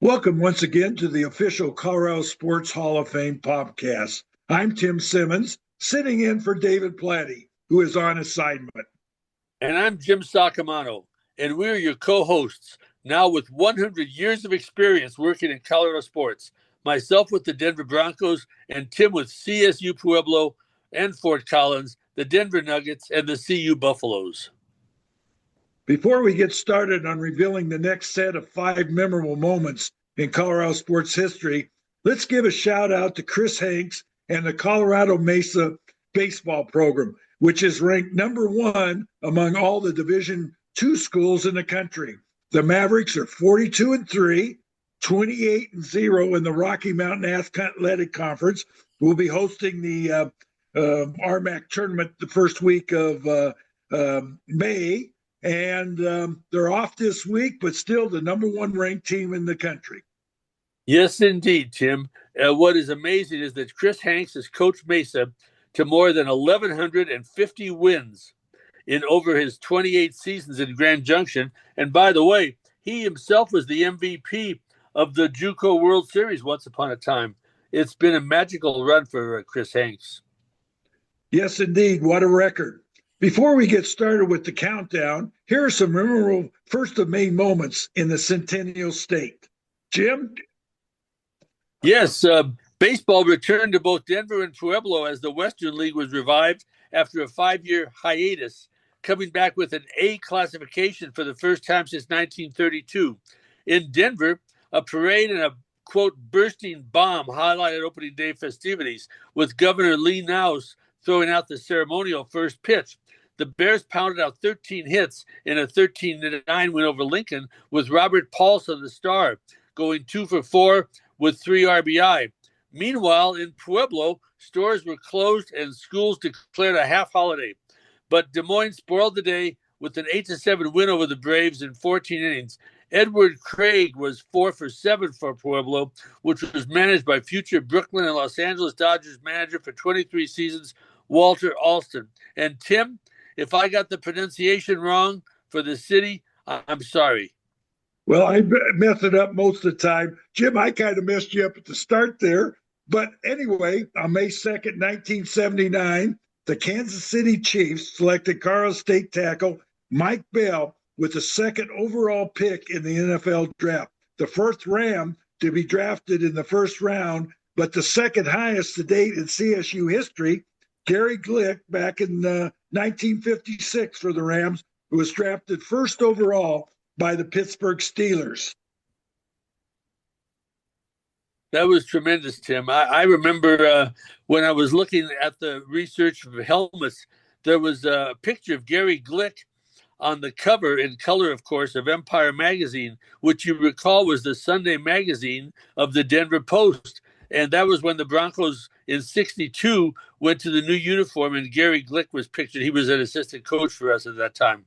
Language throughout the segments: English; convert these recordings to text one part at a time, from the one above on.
Welcome once again to the official Colorado Sports Hall of Fame podcast. I'm Tim Simmons, sitting in for David Platty, who is on assignment. And I'm Jim Saccomano, and we're your co-hosts, now with 100 years of experience working in Colorado sports. Myself with the Denver Broncos, and Tim with CSU Pueblo and Fort Collins, the Denver Nuggets, and the CU Buffaloes. Before we get started on revealing the next set of 5 memorable moments in Colorado sports history, let's give a shout out to Chris Hanks and the Colorado Mesa baseball program, which is ranked number 1 among all the Division II schools in the country. The Mavericks are 42-3, 28-0 in the Rocky Mountain Athletic Conference. We'll be hosting the RMAC tournament the first week of May. And they're off this week, but still the number 1 ranked team in the country. Yes, indeed, Tim. What is amazing is that Chris Hanks has coached Mesa to more than 1,150 wins in over his 28 seasons in Grand Junction. And by the way, he himself was the MVP of the JUCO World Series once upon a time. It's been a magical run for Chris Hanks. Yes, indeed. What a record. Before we get started with the countdown, here are some memorable first of May moments in the Centennial State. Jim? Yes, baseball returned to both Denver and Pueblo as the Western League was revived after a 5-year hiatus, coming back with an A classification for the first time since 1932. In Denver, a parade and a, quote, bursting bomb highlighted opening day festivities, with Governor Lee Naus throwing out the ceremonial first pitch. The Bears pounded out 13 hits in a 13-9 win over Lincoln, with Robert Paulson, the star, going 2 for 4 with 3 RBI. Meanwhile, in Pueblo, stores were closed and schools declared a half holiday. But Des Moines spoiled the day with an 8-7 win over the Braves in 14 innings. Edward Craig was 4 for 7 for Pueblo, which was managed by future Brooklyn and Los Angeles Dodgers manager for 23 seasons, Walter Alston. And Tim, if I got the pronunciation wrong for the city, I'm sorry. Well, I mess it up most of the time. Jim, I kind of messed you up at the start there. But anyway, on May 2nd, 1979, the Kansas City Chiefs selected Colorado State tackle Mike Bell with the 2nd overall pick in the NFL draft. The first Ram to be drafted in the first round, but the second highest to date in CSU history, Gary Glick, back in 1956 for the Rams, who was drafted first overall by the Pittsburgh Steelers. That was tremendous, Tim. I remember when I was looking at the research of helmets, there was a picture of Gary Glick on the cover, in color, of course, of Empire magazine, which you recall was the Sunday magazine of the Denver Post. And that was when the Broncos in 62 went to the new uniform, and Gary Glick was pictured. He was an assistant coach for us at that time.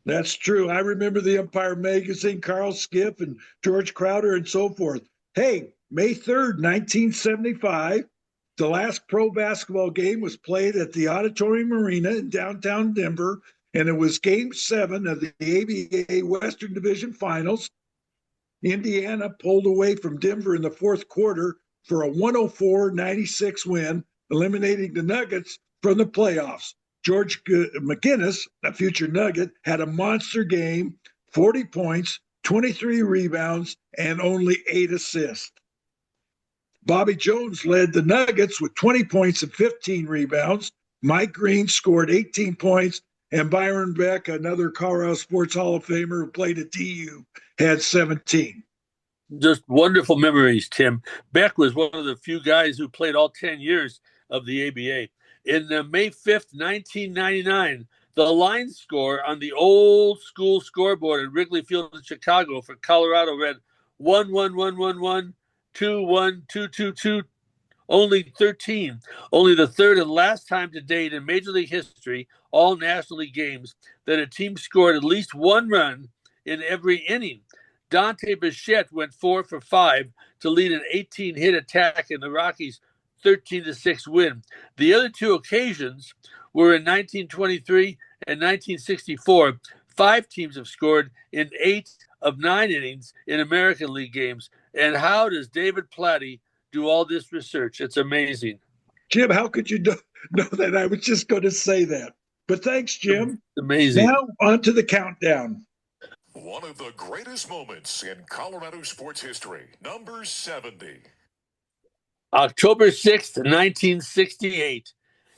That's true. I remember the Empire magazine, Carl Skiff and George Crowder and so forth. Hey, May 3rd, 1975, the last pro basketball game was played at the Auditorium Arena in downtown Denver, and it was Game 7 of the ABA Western Division Finals. Indiana pulled away from Denver in the fourth quarter for a 104-96 win, eliminating the Nuggets from the playoffs. George McGinnis, a future Nugget, had a monster game, 40 points, 23 rebounds, and only 8 assists. Bobby Jones led the Nuggets with 20 points and 15 rebounds. Mike Green scored 18 points, and Byron Beck, another Colorado Sports Hall of Famer who played at DU, had 17. Just wonderful memories, Tim. Beck was one of the few guys who played all 10 years of the ABA. In May 5th, 1999, the line score on the old school scoreboard at Wrigley Field in Chicago for Colorado read 1-1-1-1-1, 2-1, 2-2-2, only 13. Only the third and last time to date in Major League history, all National League games, that a team scored at least one run in every inning. Dante Bichette went 4 for 5 to lead an 18-hit attack in the Rockies' 13-6 win. The other two occasions were in 1923 and 1964. 5 teams have scored in 8 of 9 innings in American League games. And how does David Platty do all this research? It's amazing. Jim, how could you know that? I was just going to say that. But thanks, Jim. Amazing. Now, on to the countdown. One of the greatest moments in Colorado sports history, number 70. October 6th, 1968.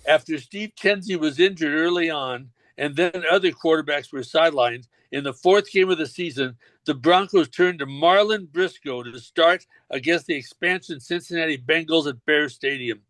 After Steve Kenzie was injured early on, and then other quarterbacks were sidelined, in the fourth game of the season, the Broncos turned to Marlon Briscoe to start against the expansion Cincinnati Bengals at Bear Stadium.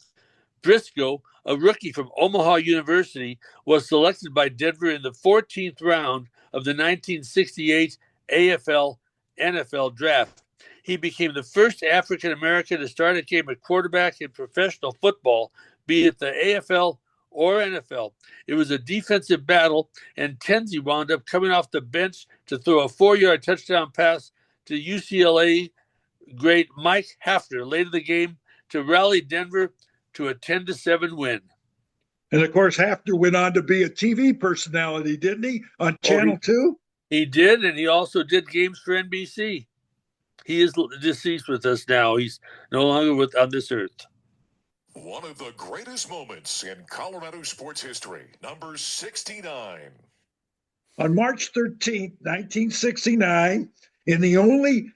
Briscoe, a rookie from Omaha University, was selected by Denver in the 14th round of the 1968 AFL NFL draft. He became the first African American to start a game at quarterback in professional football, be it the AFL or NFL. It was a defensive battle, and Tenzie wound up coming off the bench to throw a 4-yard touchdown pass to UCLA great Mike Hafner late in the game to rally Denver to a 10-7 win. And of course, Hafner went on to be a TV personality, didn't he, on Channel 2? He did, and he also did games for NBC. He is deceased with us now. He's no longer on this earth. One of the greatest moments in Colorado sports history, number 69. On March 13th, 1969, in the only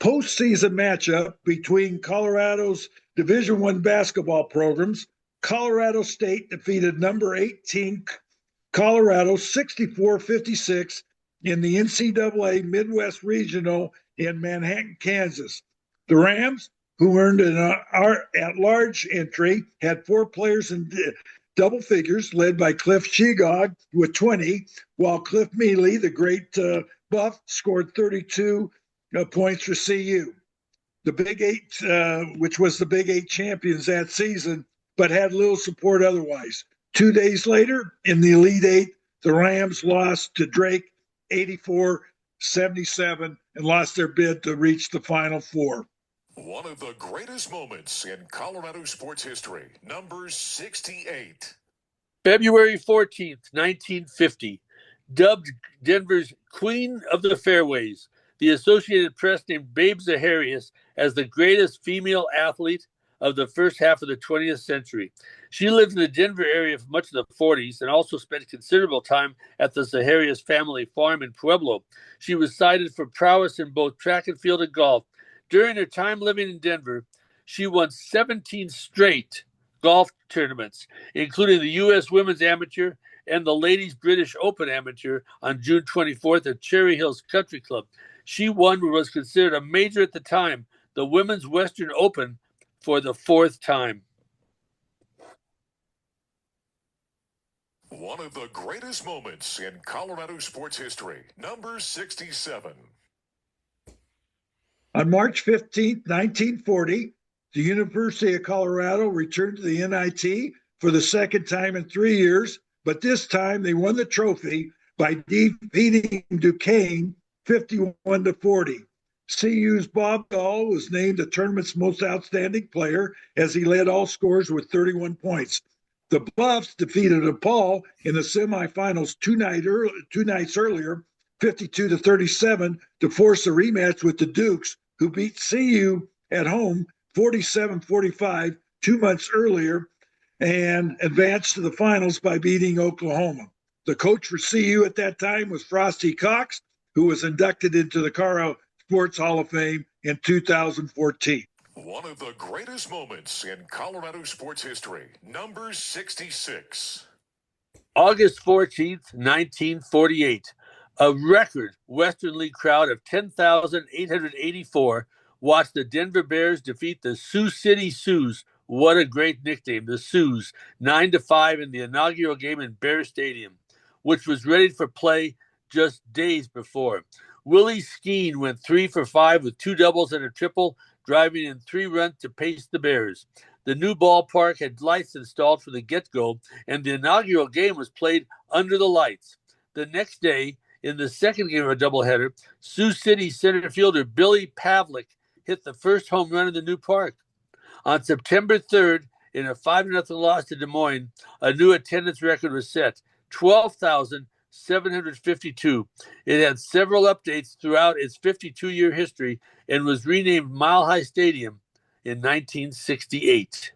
postseason matchup between Colorado's Division I basketball programs, Colorado State defeated number 18 Colorado 64-56 in the NCAA Midwest Regional in Manhattan, Kansas. The Rams, who earned an at-large entry, had 4 players in double figures, led by Cliff Shegog with 20, while Cliff Mealy, the great buff, scored 32 points for CU. The Big Eight, which was the Big Eight champions that season, but had little support otherwise. 2 days later, in the Elite Eight, the Rams lost to Drake 84-77 and lost their bid to reach the Final Four. One of the greatest moments in Colorado sports history, number 68. February 14th, 1950. Dubbed Denver's Queen of the Fairways, the Associated Press named Babe Zaharias as the greatest female athlete of the first half of the 20th century. She lived in the Denver area for much of the 40s and also spent considerable time at the Zaharias family farm in Pueblo. She was cited for prowess in both track and field and golf. During her time living in Denver, she won 17 straight golf tournaments, including the U.S. Women's Amateur and the Ladies British Open Amateur on June 24th at Cherry Hills Country Club. She won what was considered a major at the time, the Women's Western Open, for the 4th time. One of the greatest moments in Colorado sports history, number 67. On March 15, 1940, the University of Colorado returned to the NIT for the second time in 3 years, but this time they won the trophy by defeating Duquesne 51-40. CU's Bob Dahl was named the tournament's most outstanding player as he led all scorers with 31 points. The Buffs defeated DePaul in the semifinals two nights earlier, 52-37, to force a rematch with the Dukes, who beat CU at home 47-45 2 months earlier and advanced to the finals by beating Oklahoma. The coach for CU at that time was Frosty Cox, who was inducted into the Colorado Sports Hall of Fame in 2014. One of the greatest moments in Colorado sports history, number 66. August 14th, 1948. A record Western League crowd of 10,884 watched the Denver Bears defeat the Sioux City Sioux. What a great nickname, the Sioux, 9-5 in the inaugural game in Bear Stadium, which was ready for play just days before. Willie Skeen went 3 for 5 with 2 doubles and a triple, driving in 3 runs to pace the Bears. The new ballpark had lights installed from the get-go, and the inaugural game was played under the lights. The next day, in the second game of a doubleheader, Sioux City center fielder Billy Pavlik hit the first home run in the new park. On September 3rd, in a 5-0 loss to Des Moines, a new attendance record was set, 12,000 752. It had several updates throughout its 52-year history and was renamed Mile High Stadium in 1968.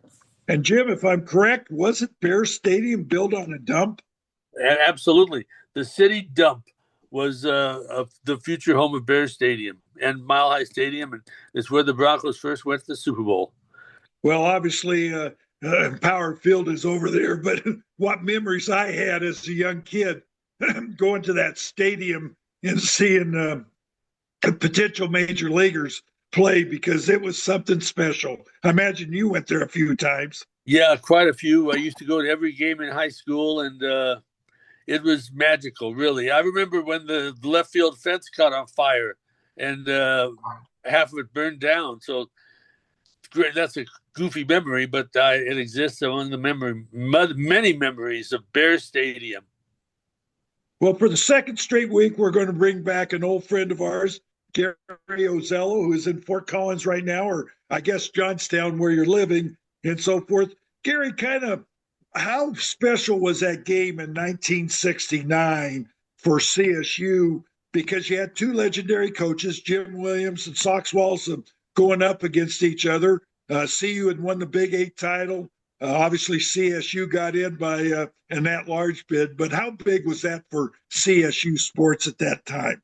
And Jim, if I'm correct, wasn't Bear Stadium built on a dump? Absolutely. The city dump was the future home of Bear Stadium and Mile High Stadium, and it's where the Broncos first went to the Super Bowl. Well, obviously, Power Field is over there, but what memories I had as a young kid going to that stadium and seeing potential major leaguers play, because it was something special. I imagine you went there a few times. Yeah, quite a few. I used to go to every game in high school, and it was magical, really. I remember when the left field fence caught on fire and half of it burned down. So great. That's a goofy memory, but it exists among the many memories of Bear Stadium. Well, for the second straight week, we're going to bring back an old friend of ours, Gary Ozzello, who is in Fort Collins right now, or I guess Johnstown, where you're living, and so forth. Gary, kind of how special was that game in 1969 for CSU? Because you had two legendary coaches, Jim Williams and Sox Walson, going up against each other. CU had won the Big 8 title. Obviously, CSU got in by an at-large bid. But how big was that for CSU sports at that time?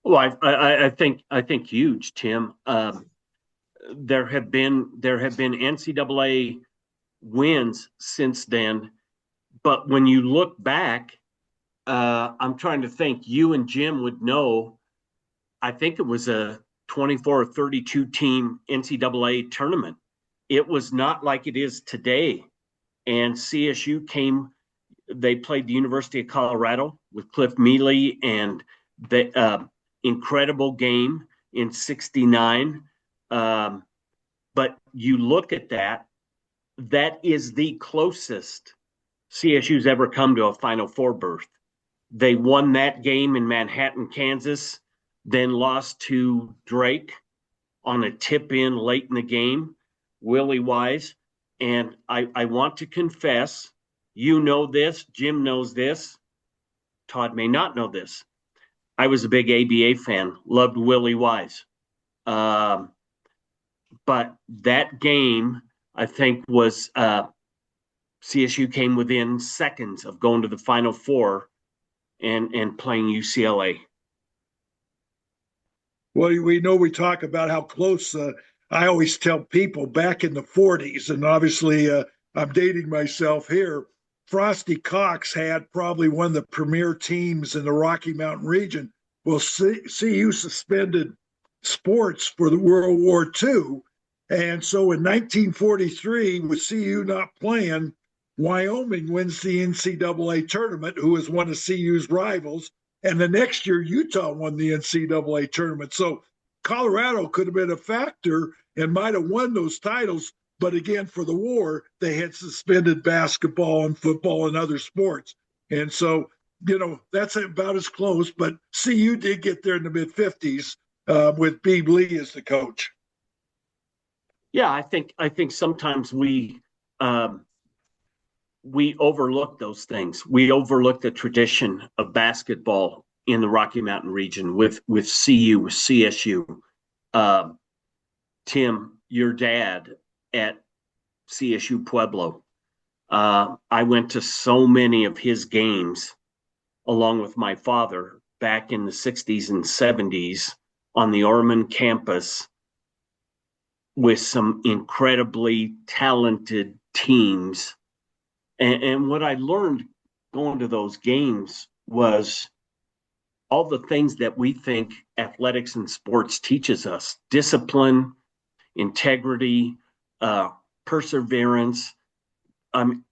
Well, I think huge, Tim. There have been NCAA wins since then, but when you look back, I'm trying to think. You and Jim would know. I think it was a 24 or 32 team NCAA tournament. It was not like it is today. And CSU came. They played the University of Colorado with Cliff Mealy, and the incredible game in '69. But you look at that. That is the closest CSU's ever come to a Final Four berth. They won that game in Manhattan, Kansas, then lost to Drake on a tip-in late in the game, Willie Wise. And I want to confess, you know this, Jim knows this, Todd may not know this. I was a big ABA fan, loved Willie Wise. But that game, I think, was CSU came within seconds of going to the Final Four and playing UCLA. Well, we know we talk about how close. I always tell people back in the 40s, and obviously I'm dating myself here, Frosty Cox had probably one of the premier teams in the Rocky Mountain region. Well, CU suspended sports for the World War II. And so in 1943, with CU not playing, Wyoming wins the NCAA tournament, who is one of CU's rivals. And the next year, Utah won the NCAA tournament. So Colorado could have been a factor and might have won those titles. But again, for the war, they had suspended basketball and football and other sports. And so, that's about as close. But CU did get there in the mid-50s with Beebe Lee as the coach. Yeah, I think sometimes we overlook those things. We overlook the tradition of basketball in the Rocky Mountain region with CU, with CSU. Tim, your dad at CSU Pueblo. I went to so many of his games along with my father back in the 60s and 70s on the Orman campus with some incredibly talented teams. And what I learned going to those games was all the things that we think athletics and sports teaches us: discipline, integrity, perseverance. I'm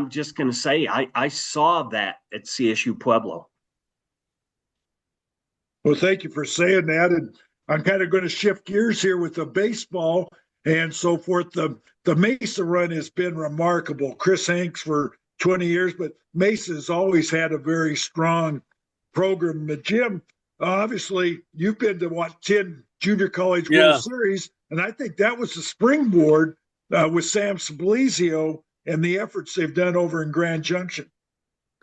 just going to say I saw that at CSU Pueblo. Well, thank you for saying that. And I'm kind of going to shift gears here with the baseball and so forth. The Mesa run has been remarkable. Chris Hanks for 20 years, but Mesa has always had a very strong program. But Jim, obviously, you've been to 10 Junior College World Series, and I think that was the springboard with Sam Sablizio and the efforts they've done over in Grand Junction.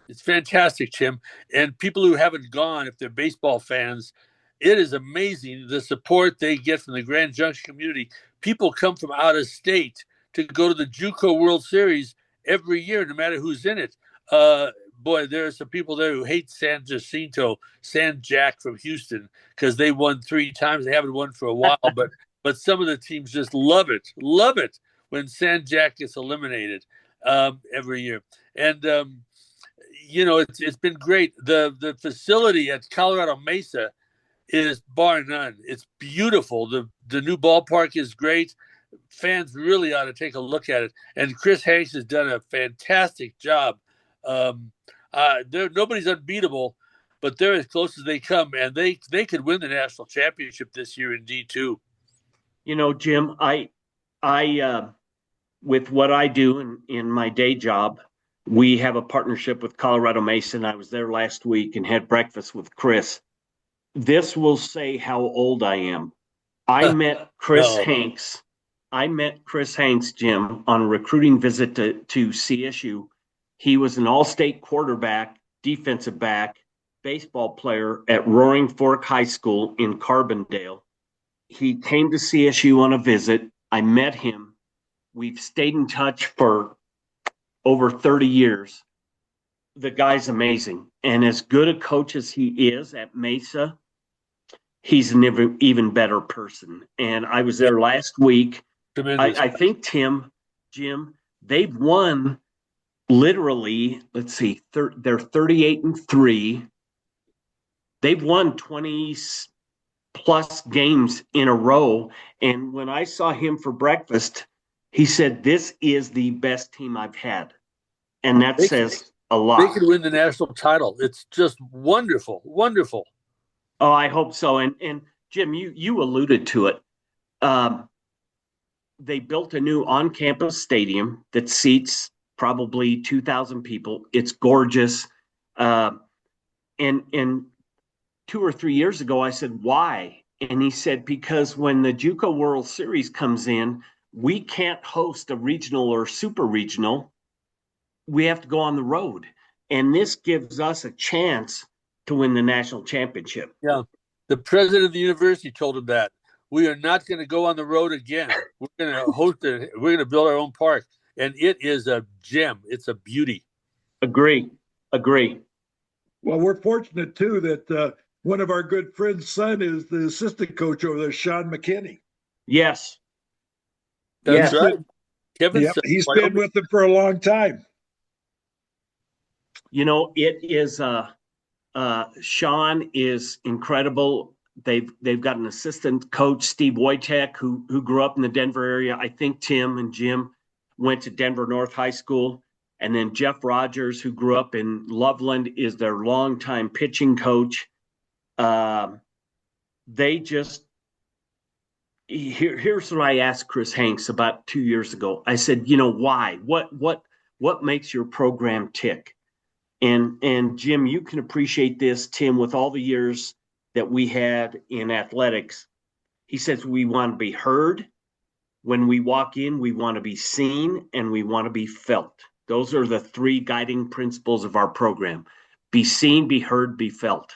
It's fantastic, Tim. And people who haven't gone, if they're baseball fans, it is amazing the support they get from the Grand Junction community. People come from out of state to go to the JUCO World Series every year, no matter who's in it. Uh, Boy, there are some people there who hate San Jack from Houston, because they won 3 times. They haven't won for a while, but some of the teams just love it when San Jack gets eliminated every year. And it's been great. The facility at Colorado Mesa is bar none. It's beautiful. The new ballpark is great. Fans really ought to take a look at it. And Chris Hanks has done a fantastic job. Nobody's unbeatable, but they're as close as they come, and they could win the national championship this year in D2. Jim, I with what I do in my day job, we have a partnership with Colorado Mesa. I was there last week and had breakfast with Chris. This will say how old I am. I met Chris Hanks. Jim, on a recruiting visit to CSU. He was an all-state quarterback, defensive back, baseball player at Roaring Fork High School in Carbondale. He came to CSU on a visit. I met him. We've stayed in touch for over 30 years. The guy's amazing. And as good a coach as he is at Mesa, he's an even better person. And I was there last week. I think, Jim, they've won literally, let's see, they're 38-3. They've won 20 plus games in a row. And when I saw him for breakfast, he said, "This is the best team I've had." And that says a lot. They could win the national title. It's just wonderful, wonderful. Oh, I hope so. And Jim, you alluded to it. They built a new on-campus stadium that seats probably 2,000 people. It's gorgeous. And 2 or 3 years ago, I said, "Why?" And he said, "Because when the JUCO World Series comes in, we can't host a regional or super regional. We have to go on the road. And this gives us a chance to win the national championship." Yeah. The president of the university told him that. We are not going to go on the road again. We're going to we're going to build our own park. And it is a gem. It's a beauty. Agree. Well, we're fortunate, too, that one of our good friends' son is the assistant coach over there, Sean McKinney. Yes. That's right. Kevin, he's been with them for a long time. It is Sean is incredible. They've got an assistant coach, Steve Wojtek, who grew up in the Denver area. I think Tim and Jim went to Denver North High School. And then Jeff Rogers, who grew up in Loveland, is their longtime pitching coach. Here's what I asked Chris Hanks about 2 years ago. I said, why? What makes your program tick? And Jim, you can appreciate this, Tim, with all the years that we had in athletics. He says, we want to be heard. When we walk in, we want to be seen and we want to be felt. Those are the 3 guiding principles of our program. Be seen, be heard, be felt.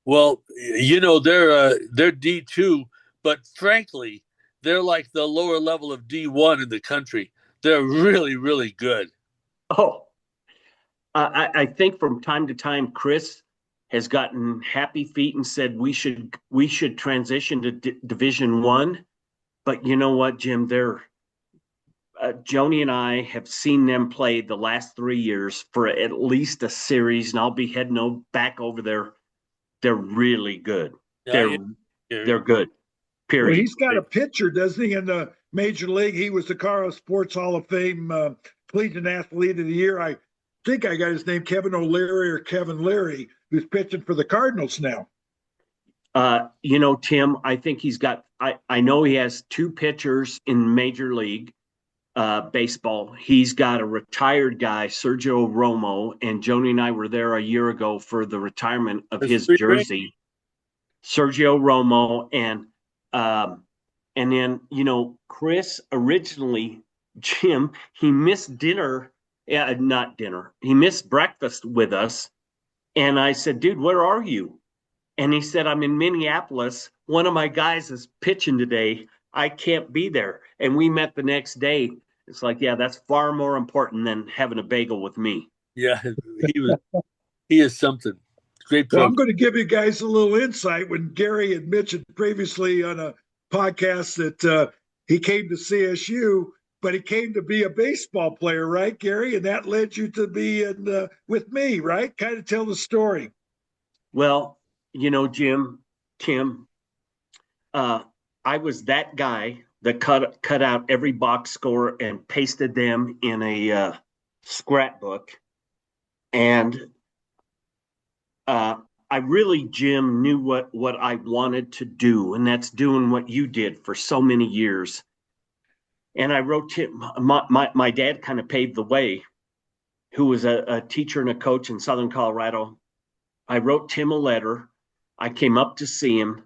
Well, they're D2, but frankly, they're like the lower level of D1 in the country. They're really, really good. Oh, I think from time to time, Chris has gotten happy feet and said we should transition to Division I. But you know what, Jim? Joni and I have seen them play the last 3 years for at least a series, and I'll be heading back over there. They're really good. They're good. Period. Well, he's got a pitcher, doesn't he, in the major league? He was the Colorado Sports Hall of Fame Collegiate Athlete of the Year. I think I got his name, Kevin O'Leary or Kevin Leary, who's pitching for the Cardinals now. Tim, I think he's got I know he has 2 pitchers in Major League Baseball. He's got a retired guy, Sergio Romo, and Joni and I were there a year ago for the retirement of his jersey. Sergio Romo, and then Chris originally, Jim, he missed dinner Yeah, not dinner. He missed breakfast with us. And I said, dude, where are you? And he said, I'm in Minneapolis. One of my guys is pitching today. I can't be there. And we met the next day. It's like, yeah, that's far more important than having a bagel with me. Yeah, he is something. Great Well, pro. I'm going to give you guys a little insight. When Gary had mentioned previously on a podcast that he came to CSU, but he came to be a baseball player, right, Gary? And that led you to be with me, right? Kind of tell the story. Well, Tim, uh, I was that guy that cut out every box score and pasted them in a scrapbook. And uh, I really, Jim, knew what I wanted to do, and that's doing what you did for so many years. And I wrote Tim. My dad kind of paved the way, who was a teacher and a coach in Southern Colorado. I wrote Tim a letter. I came up to see him,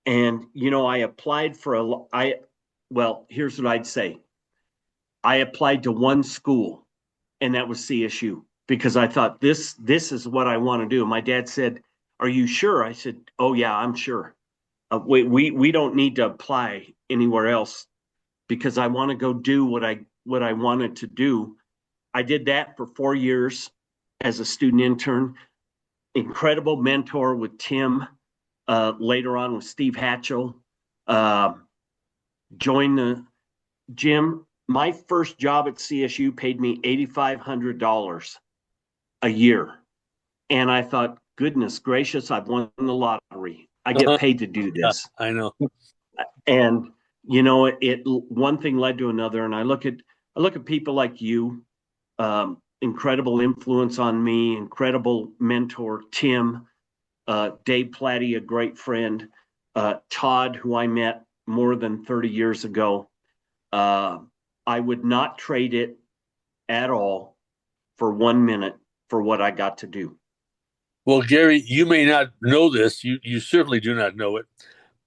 and I applied for well, here's what I'd say. I applied to one school, and that was CSU, because I thought this is what I want to do. My dad said, "Are you sure?" I said, "Oh yeah, I'm sure. We don't need to apply anywhere else because I want to go do what I wanted to do." I did that for 4 years as a student intern. Incredible mentor with Tim. Later on with Steve Hatchell. Uh, joined the Jim. My first job at CSU paid me $8,500 a year, and I thought, goodness gracious, I've won the lottery. I get paid to do Yeah, this. I know. And it one thing led to another, and I look at people like you, incredible influence on me, incredible mentor Tim, Dave Platty, a great friend, Todd, who I met more than 30 years ago. Uh, I would not trade it at all for 1 minute for what I got to do. Well, Gary, you may not know this. You certainly do not know it.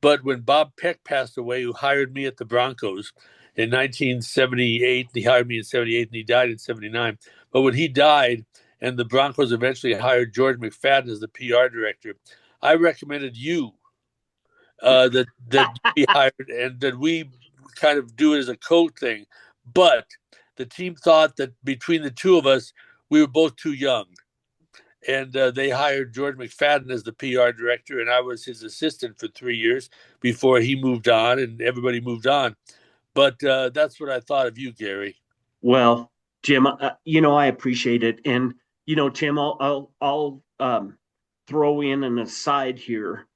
But when Bob Peck passed away, who hired me at the Broncos in 1978, he hired me in 78 and he died in 79. But when he died and the Broncos eventually hired George McFadden as the PR director, I recommended you that you be hired and that we kind of do it as a code thing. But the team thought that between the two of us, we were both too young and they hired George McFadden as the PR director, and I was his assistant for 3 years before he moved on, and everybody moved on. But that's what I thought of you, Gary. Well, Jim, I appreciate it, and Tim, I'll throw in an aside here.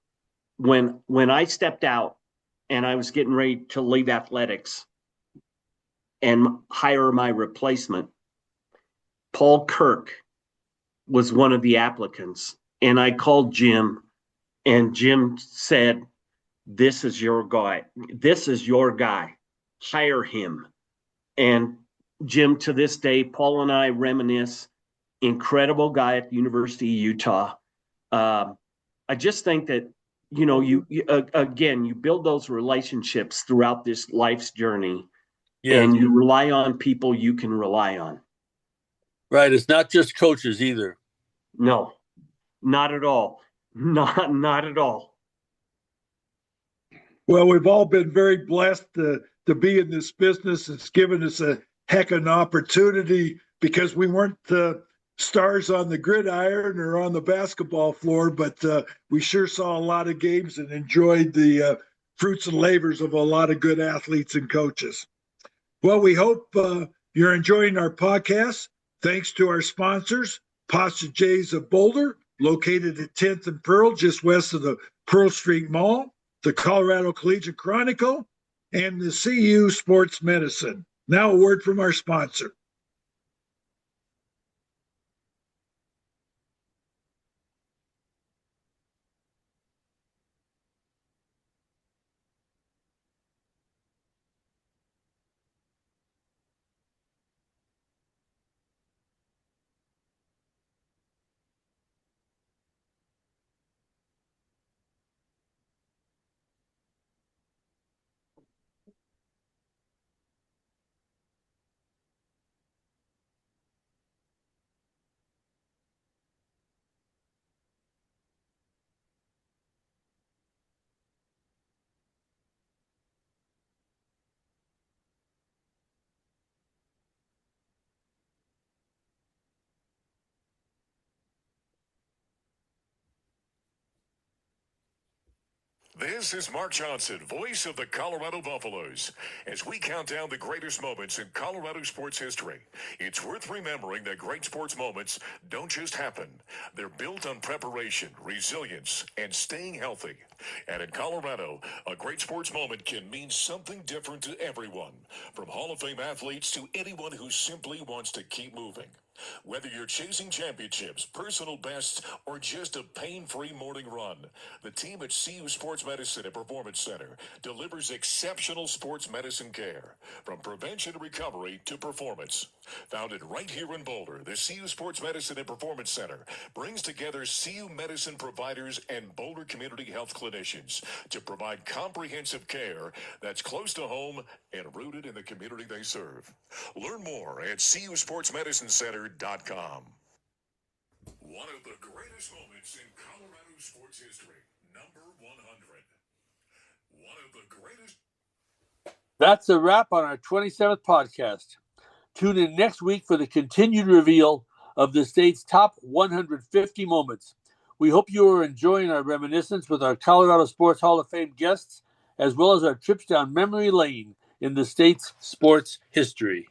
When I stepped out and I was getting ready to leave athletics and hire my replacement, Paul Kirk was one of the applicants. And I called Jim, and Jim said, "This is your guy. This is your guy. Hire him." And Jim, to this day, Paul and I reminisce. Incredible guy at the University of Utah. I just think that again, you build those relationships throughout this life's journey, Yes, and you rely on people you can rely on. right. It's not just coaches either. No, not at all. Not at all. Well, we've all been very blessed to be in this business. It's given us a heck of an opportunity because we weren't the stars on the gridiron or on the basketball floor, but we sure saw a lot of games and enjoyed the fruits and labors of a lot of good athletes and coaches. Well, we hope you're enjoying our podcast. Thanks to our sponsors, Pasta J's of Boulder, located at 10th and Pearl, just west of the Pearl Street Mall, the Colorado Collegiate Chronicle, and the CU Sports Medicine. Now, a word from our sponsor. This is Mark Johnson, voice of the Colorado Buffaloes. As we count down the greatest moments in Colorado sports history, it's worth remembering that great sports moments don't just happen. They're built on preparation, resilience, and staying healthy. And in Colorado, a great sports moment can mean something different to everyone, from Hall of Fame athletes to anyone who simply wants to keep moving. Whether you're chasing championships, personal bests, or just a pain-free morning run, the team at CU Sports Medicine and Performance Center delivers exceptional sports medicine care, from prevention and recovery to performance. Founded right here in Boulder, the CU Sports Medicine and Performance Center brings together CU medicine providers and Boulder community health clinicians to provide comprehensive care that's close to home and rooted in the community they serve. Learn more at cusportsmedicinecenter.com. One of the greatest moments in Colorado sports history, number 100. One of the greatest. That's a wrap on our 27th podcast. Tune in next week for the continued reveal of the state's top 150 moments. We hope you are enjoying our reminiscence with our Colorado Sports Hall of Fame guests, as well as our trips down memory lane in the state's sports history.